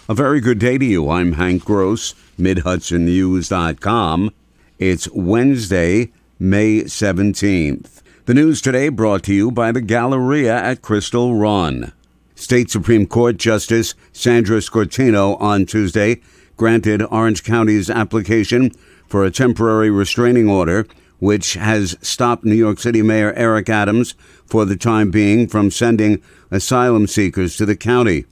A very good day to you. I'm Hank Gross, MidHudsonNews.com. It's Wednesday, May 17th. The news today brought to you by the Galleria at Crystal Run. State Supreme Court Justice Sandra Scortino on Tuesday granted Orange County's application for a temporary restraining order, which has stopped New York City Mayor Eric Adams for the time being from sending asylum seekers to the county.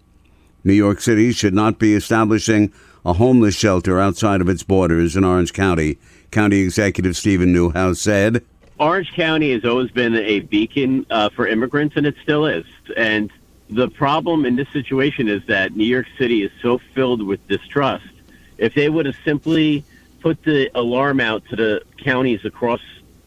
New York City should not be establishing a homeless shelter outside of its borders in Orange County. County Executive Stephen Newhouse said, Orange County has always been a beacon for immigrants, and it still is. And the problem in this situation is that New York City is so filled with distrust. If they would have simply put the alarm out to the counties across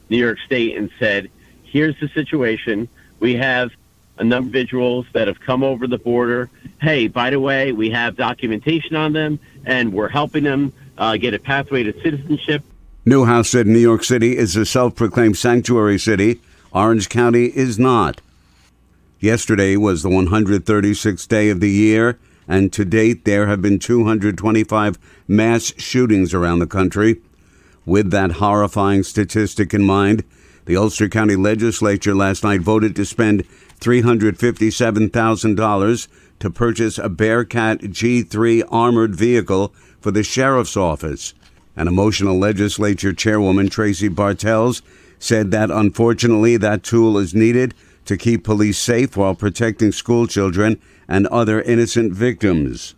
New York State and said, here's the situation. We have a number of individuals that have come over the border. Hey, by the way, we have documentation on them, and we're helping them get a pathway to citizenship. Newhouse said New York City is a self-proclaimed sanctuary city. Orange County is not. Yesterday was the 136th day of the year, and to date there have been 225 mass shootings around the country. With that horrifying statistic in mind, the Ulster County Legislature last night voted to spend $357,000 to purchase a Bearcat G3 armored vehicle for the sheriff's office. An emotional legislature chairwoman, Tracy Bartels, said that unfortunately that tool is needed to keep police safe while protecting school children and other innocent victims.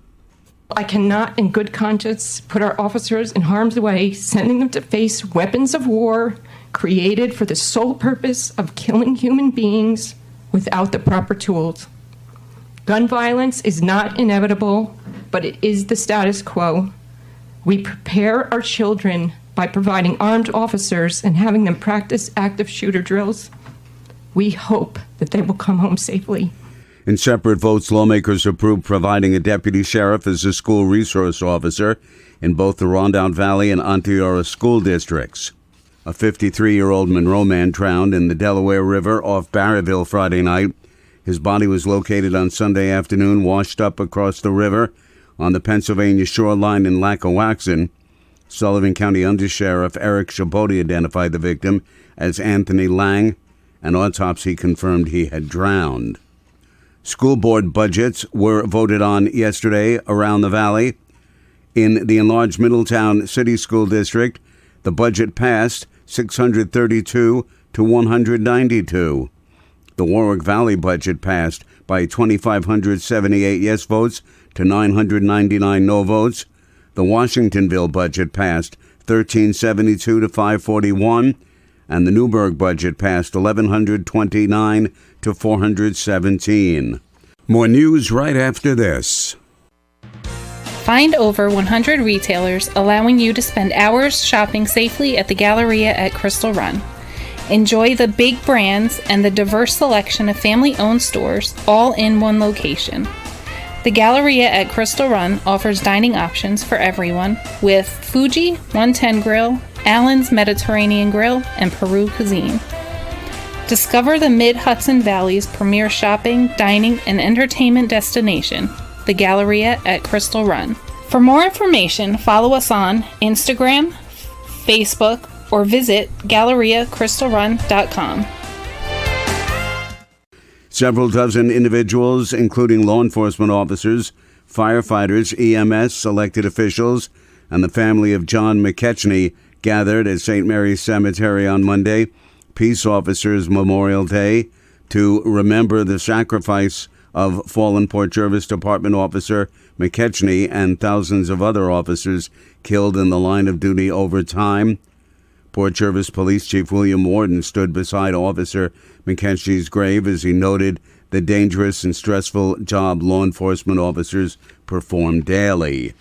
I cannot in good conscience put our officers in harm's way, sending them to face weapons of war created for the sole purpose of killing human beings without the proper tools. Gun violence is not inevitable, but it is the status quo. We prepare our children by providing armed officers and having them practice active shooter drills. We hope that they will come home safely. In separate votes, lawmakers approved providing a deputy sheriff as a school resource officer in both the Rondout Valley and Onteora school districts. A 53-year-old Monroe man drowned in the Delaware River off Barryville Friday night. His body was located on Sunday afternoon, washed up across the river on the Pennsylvania shoreline in Lackawaxen. Sullivan County Undersheriff Eric Chabot identified the victim as Anthony Lang. An autopsy confirmed he had drowned. School board budgets were voted on yesterday around the valley. In the enlarged Middletown City School District, the budget passed 632 to 192. The Warwick Valley budget passed by 2,578 yes votes to 999 no votes. The Washingtonville budget passed 1,372 to 541. And the Newburgh budget passed 1,129 to 417. More news right after this. Find over 100 retailers allowing you to spend hours shopping safely at the Galleria at Crystal Run. Enjoy the big brands and the diverse selection of family-owned stores all in one location. The Galleria at Crystal Run offers dining options for everyone with Fuji 110 Grill, Allen's Mediterranean Grill, and Peru Cuisine. Discover the Mid-Hudson Valley's premier shopping, dining, and entertainment destination, the Galleria at Crystal Run. For more information, follow us on Instagram, Facebook, or visit GalleriaCrystalRun.com. Several dozen individuals, including law enforcement officers, firefighters, EMS, elected officials, and the family of John McKechnie gathered at St. Mary's Cemetery on Monday, Peace Officers Memorial Day, to remember the sacrifice of fallen Port Jervis Department Officer McKechnie and thousands of other officers killed in the line of duty over time. Port Jervis Police Chief William Warden stood beside Officer McKechnie's grave as he noted the dangerous and stressful job law enforcement officers perform daily.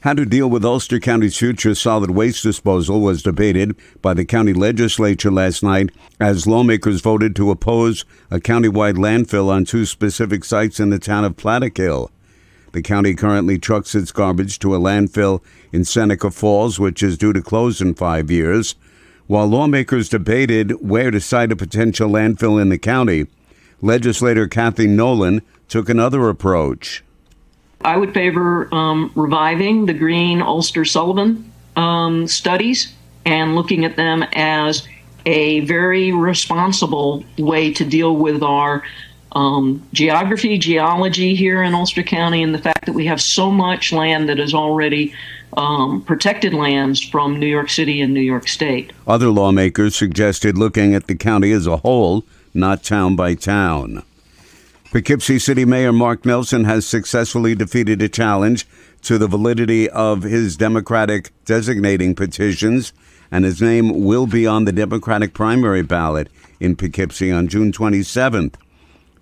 How to deal with Ulster County's future solid waste disposal was debated by the county legislature last night as lawmakers voted to oppose a countywide landfill on two specific sites in the town of Plattekill. The county currently trucks its garbage to a landfill in Seneca Falls, which is due to close in 5 years. While lawmakers debated where to site a potential landfill in the county, legislator Kathy Nolan took another approach. I would favor reviving the Green Ulster Sullivan studies and looking at them as a very responsible way to deal with our geology here in Ulster County, and the fact that we have so much land that is already protected lands from New York City and New York State. Other lawmakers suggested looking at the county as a whole, not town by town. Poughkeepsie City Mayor Mark Nelson has successfully defeated a challenge to the validity of his Democratic designating petitions, and his name will be on the Democratic primary ballot in Poughkeepsie on June 27th.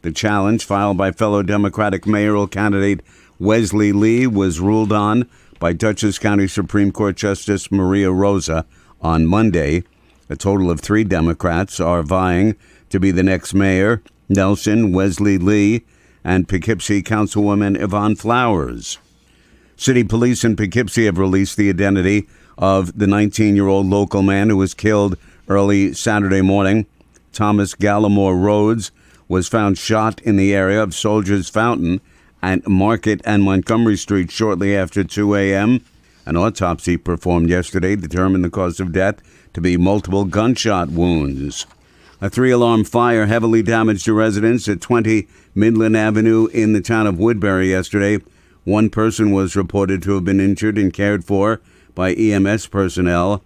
The challenge, filed by fellow Democratic mayoral candidate Wesley Lee, was ruled on by Dutchess County Supreme Court Justice Maria Rosa on Monday. A total of 3 Democrats are vying to be the next mayor: Nelson, Wesley Lee, and Poughkeepsie Councilwoman Yvonne Flowers. City police in Poughkeepsie have released the identity of the 19-year-old local man who was killed early Saturday morning. Thomas Gallimore Rhodes was found shot in the area of Soldiers Fountain and Market and Montgomery Street shortly after 2 a.m. An autopsy performed yesterday determined the cause of death to be multiple gunshot wounds. A 3-alarm fire heavily damaged a residence at 20 Midland Avenue in the town of Woodbury yesterday. One person was reported to have been injured and cared for by EMS personnel.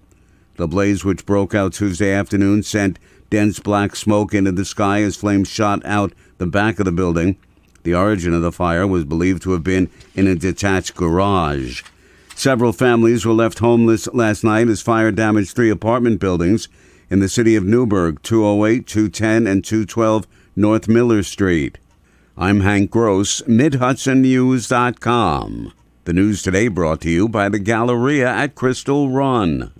The blaze, which broke out Tuesday afternoon, sent dense black smoke into the sky as flames shot out the back of the building. The origin of the fire was believed to have been in a detached garage. Several families were left homeless last night as fire damaged 3 apartment buildings in the city of Newburgh, 208, 210, and 212 North Miller Street. I'm Hank Gross, MidHudsonNews.com. The news today brought to you by the Galleria at Crystal Run.